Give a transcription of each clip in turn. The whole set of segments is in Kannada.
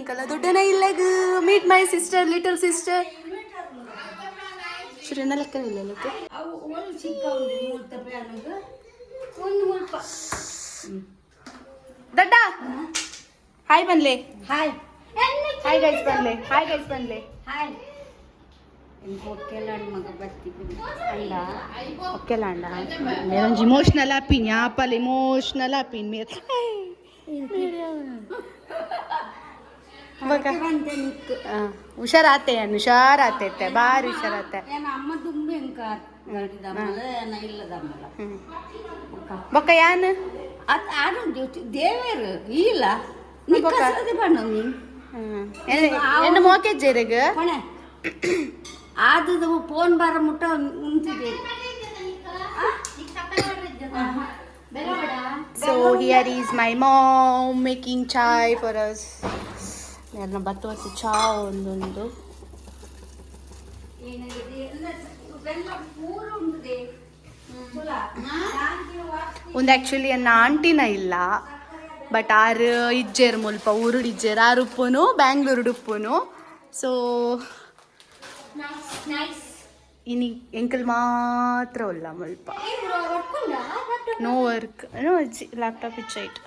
ಎಂಕಲ್ಲ ದೊಡ್ಡನ ಇಲ್ಲಗ meet my sister little sister ಸುರೇನ ಲೆಕ್ಕ ಇಲ್ಲ ದಡ್ಡ ಹಾಯ್ ಬನ್ಲೆ ಹಾಯ್ ಹಾಯ್ ಗೈಸ್ ಬನ್ಲೆ ಹಾಯ್ ಗೈಸ್ ಬನ್ಲೆ ಹಾಯ್ मेरा इमोशनल हैपिन यहाँ पर इमोशनल हैपिन हुशार आते हैं हुशार आते थे बाहर हुशार आते हैं बक्का यान ದೇವರು ಇಲ್ಲ என்ன மோக்கே ஜெருग ಅದು ಫೋನ್ ಬರ ಮುಟ್ಟ ಉಂಟಿದೆ. So here is my mom making chai for us. ನನ್ನ ಬತ್ತುವತ್ತು ಚಾ ಒಂದೊಂದು ಒಂದು ಆ್ಯಕ್ಚುಲಿ ನನ್ನ ಆಂಟಿನ ಇಲ್ಲ ಬಟ್ ಆರು ಇಜ್ಜೇರು ಮುಲ್ಪ ಊರುಡು ಇಜ್ಜೇರು ಆರು ಉಪ್ಪುನು ಬ್ಯಾಂಗ್ಳೂರು ಉಪ್ಪುನು ಸೊ ಇನಿ ಎಂಕಲ್ ಮಾತ್ರ ಉಲ್ಲ ಮುಲ್ಪ ನೋ ವರ್ಕ್ ನೋ ಲ್ಯಾಪ್ಟಾಪ್ ಇಚ್ಚೈಟ್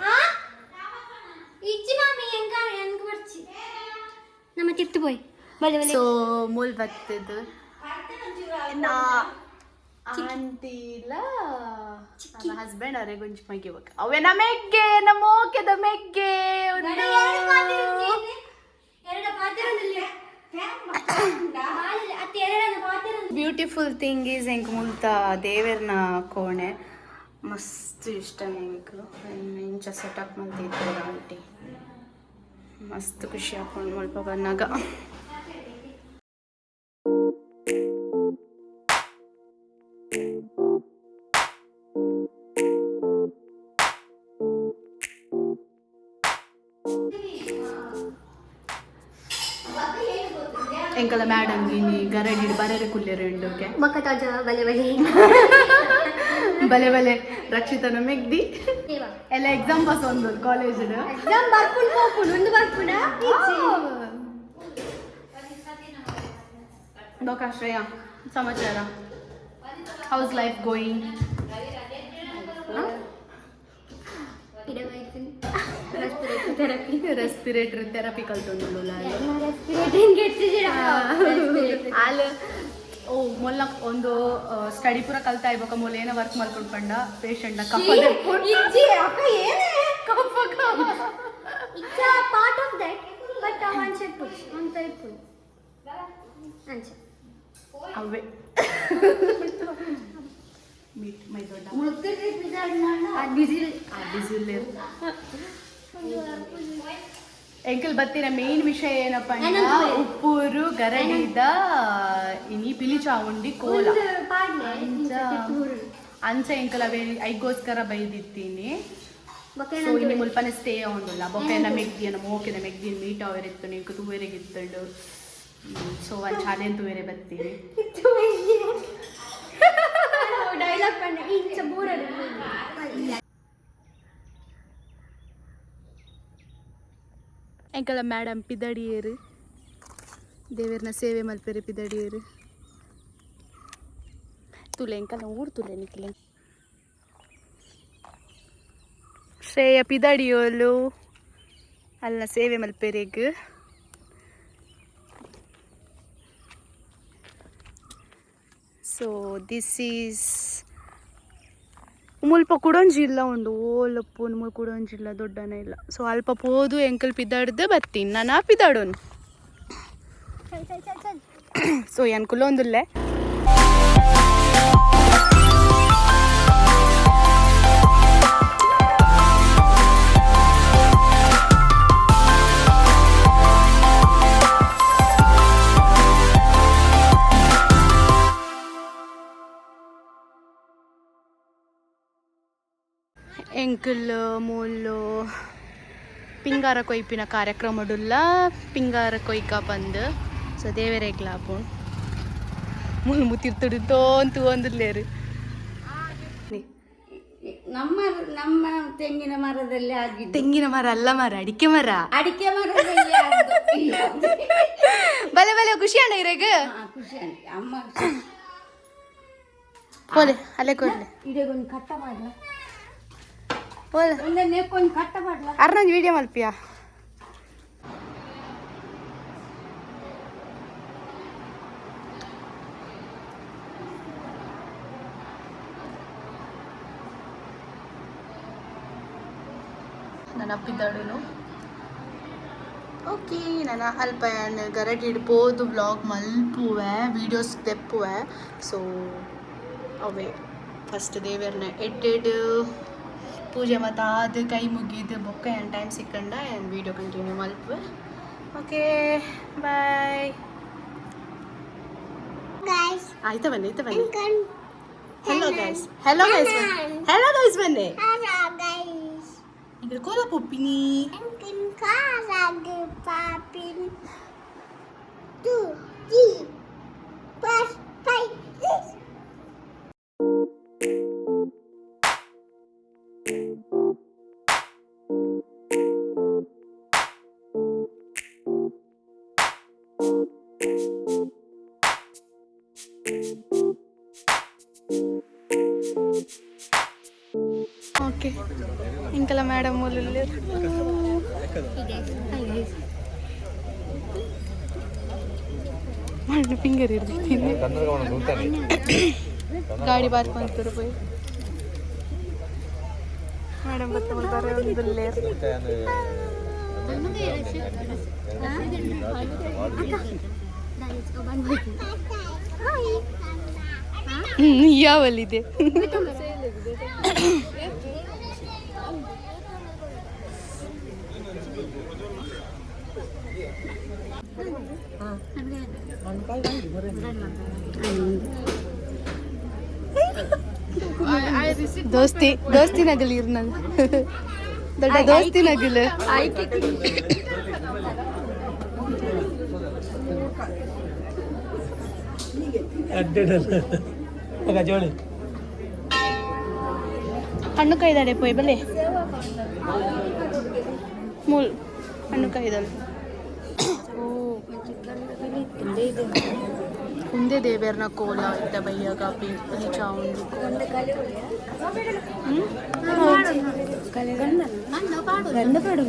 ಸೊ ಮೂಲ್ ಬರ್ತದ ಆಂಟಿಲ ನನ್ನ ಹಸ್ಬೆಂಡ್ ಅವರೇ ಗುಂಜಿ ಮಗಿಬೇಕು ಅವೇ ನಮೆಗ್ಗೆ ನಮ್ಮ ಓಕೆದ ಮೆಗ್ಗೆ ಬ್ಯೂಟಿಫುಲ್ ಥಿಂಗ್ ಈಸ್ ಎಂಕ್ ಮುಲ್ತ ದೇವರನ ಕೋಣೆ ಮಸ್ತ್ ಇಷ್ಟ ಎಂಕ್ ಇಂಚ ಸೆಟಪ್ ಮಲ್ತಿದ್ದ ಆಂಟಿ ಮಸ್ತ್ ಖುಷಿ ಹಾಕೊಂಡು ಮುಲ್ಪ ಬಂದಾಗ ಎಂಕಲ ಮೇಡಮ್ ಗಿನಿ ಗರಡಿ ಬರರೆ ಕುಲ್ಲೆರೆ ಉಂಡೋಕೆ ಬಲೆ ಬಲೆ ರಕ್ಷಿತನ ಮೆಗ್ದಿ ಎಲ್ಲ ಎಕ್ಸಾಮ್ ಪಾಸ್ ಒಂದು ಕಾಲೇಜ್ ಶ್ರೇಯ ಸಮಾಚಾರ house life going respiratory therapy ಕಲ್ತೊಂದು ಆಲ್ ಓ ಮೊಲ್ಲ ಒಂದು ಸ್ಟಡಿ ಪೂರ ಕಲ್ತಾ ಇರ್ಬೇಕ ಮೊಲ್ಲ ಏನೋ ವರ್ಕ್ ಮಾಡ್ಕೊಂಡು ಪಂಡ ಪೇಷಂಟ್ ಅವೇ ಮೈ ದೊಡ್ಡ ಎಂಕಲ್ ಬತ್ತಿನ ಮೇನ್ ವಿಷಯ ಏನಪ್ಪ ಅಂದ್ರೆ ಉಪ್ಪೂರು ಗರಡಿದ ಇನಿ ಪಿಲಿಚಾ ಉಂಡಿ ಕೋಲ ಅಂಚ ಎಂಕಲ್ ಅವೇ ಐಗೋಸ್ಕರ ಬೈದಿತ್ತೀನಿ ಸೊ ಇನ್ನು ಮುಲ್ಪನೆ ಸ್ಟೇ ಆಗೊಂಡಿಲ್ಲ ಬೊಕ್ಕೆನ ಮೆಗ್ದಿಯನ್ನ ಮೋಕೆನ ಮೆಗ್ದಿನ ಮೀಟ್ ಅವರಿತ್ತು ನೀವು ತೂವೆರೆಗಿತ್ತಳು ಸೊ ಒಂದು ಚಾಲೆಂಜ್ ತೂವೆರೆ ಬತ್ತೀನಿ ಡೈಲಾಗ್ ಪಂಡ ಇಂಚ ಬೋರಡು ಎಂಕಲ ಮೇಡಮ್ ಪಿದಡಿಯರು ದೇವರನ್ನ ಸೇವೆ ಮಲ್ಪೆರೆ ಪಿದಡಿಯರು ತುಲೆ ಎಂಕಲ್ಲ ಊರು ತುಲೆ ನಿಕ್ಲೆ ಶ್ರೇಯ ಪಿದಡಿಯೋಲು ಅಲ್ಲ ಸೇವೆ ಮಲ್ಪೆರೆಗ್ ಸೊ ದಿಸ್ ಈಸ್ ಮುಲ್ಪ ಕುಡೊಂಜಿಲ್ಲ ಉಂಡು ಓಲಪ್ಪು ಮುಲ್ ಕುಡೊಂಜಿಲ್ಲ ದೊಡ್ಡನ ಇಲ್ಲ ಸೊ ಅಲ್ಪ ಪೋದು ಎಂಕಲ್ ಪಿದಾಡ್ದು ಬರ್ತೀನಿ ನಾನು ಪಿದಾಡೋನು ಸೊ ಎನ್ಕುಲೊಂದುಲ್ಲೆ ಎಂಕಲ್ ಮೂಲು ಪಿಂಗಾರ ಕೊಯ್ಪಿನ ಕಾರ್ಯಕ್ರಮಡುಲ್ಲ ಪಿಂಗಾರ ಕೊಯ್ಕ ಬಂದು ಸೊ ದೇವರೇಗ್ಲಾಪು ಮುಲ್ ಮುತ್ತಿರ್ತಡು ತೋಂತು ಒಂದುಲ್ಲೇರು ನಮ್ಮ ನಮ್ಮ ತೆಂಗಿನ ಮರದಲ್ಲಿ ಆಗಿದ್ದು. ತೆಂಗಿನ ಮರ ಅಲ್ಲ ಮರ, ಅಡಿಕೆ ಮರ. ಅಡಿಕೆ ಮರದಲ್ಲಿ ಆಗಿದ್ದು. ಬಲೆ ಬಲೆ ಖುಷಿ ಅಣ್ಣ ಇರಾಗ ಖುಷಿ ಆಯ್ತು ಅಮ್ಮ. ಹೋಲೆ ಅಲ್ಲೇ ಕೊಡ್ಲೆ ಇಡಗೊಂದು ಕಟ್ಟ ಮಾಡ್ಲ, ಹೋಲೆ ಒಂದೇ ನೆಕ್ಕೊಂದು ಕಟ್ಟ ಮಾಡ್ಲ. ಅರ್ನಂದು ವಿಡಿಯೋ ಮಲ್ಪಿಯಾ. ನಾನು ಅಪ್ಪಿದ್ದಾಡನು ಓಕೆ. ನಾನು ಅಲ್ಪ ಗರಡಿ ಇಡ್ಬೋದು, ಬ್ಲಾಗ್ ಮಲ್ಪುವೆ, ವೀಡಿಯೋಸ್ ತೆಪ್ಪುವೆ. ಸೊ ಅವೇ ಫಸ್ಟ್ ದೇವರನ್ನ ಎಡ್ಡೆಡು ಪೂಜೆ ಮತ್ತು ಅದು ಕೈ ಮುಗಿದು ಬೊಕ್ಕ ಏನು ಟೈಮ್ ಸಿಕ್ಕಂಡ ಏನು ವೀಡಿಯೋ ಕಂಟಿನ್ಯೂ ಮಲ್ಪುವೆ. Okay bye. ಆಯ್ತಾ ಬನ್ನಿ, ಆಯ್ತಾ ಬನ್ನಿ. Hello guys, hello guys, hello guys ಬನ್ನಿ. Ingin kola popini. Ingin kola popin. 2, 3, 4, 5, 6. Okay ಇಂಕಲ madam ಮೂಲಲ್ಲಿ ಮಾಡಿ ಫಿಂಗರ್ ಇರ್ತೀನಿ ಗಾಡಿ ಬಾರ್ಕೊಂತಾರೆ ಪೋಯ್ ಮೇಡಮ್ ಬರ್ತಾರೆ ಒಂದಲ್ಲೇ ಯಾವಲ್ಲಿದೆ ದೋಸ್ತಿ ದೋಸ್ತಿ ನಗಲಿ ಇರ್ನಲ್ ದೊಡ್ಡ ದೋಸ್ತಿ ನಗಲು ಹಣ್ಣು ಕಾಯ್ದಾಡೆ ಪೋಯ್ ಬಲೆ ಮೂಲ್ ಹಣ್ಣು ಕಾಯ್ದಲ್ ಉಂದೇ ದೇವೇರ್ನ ಕೋಲ ಇದ್ದ ಬಯ್ಯಾಗ ಪಿಂಪಲಿ ಚಾವುಂಡಿ ಗಂಡ ಪಾಡು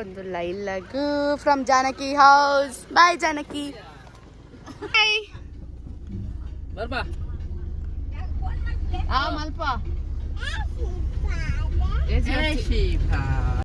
ಒಂದು ಲೈಲಗು from Janaki house. Bye Janaki. Bye ಮಲ್ಪ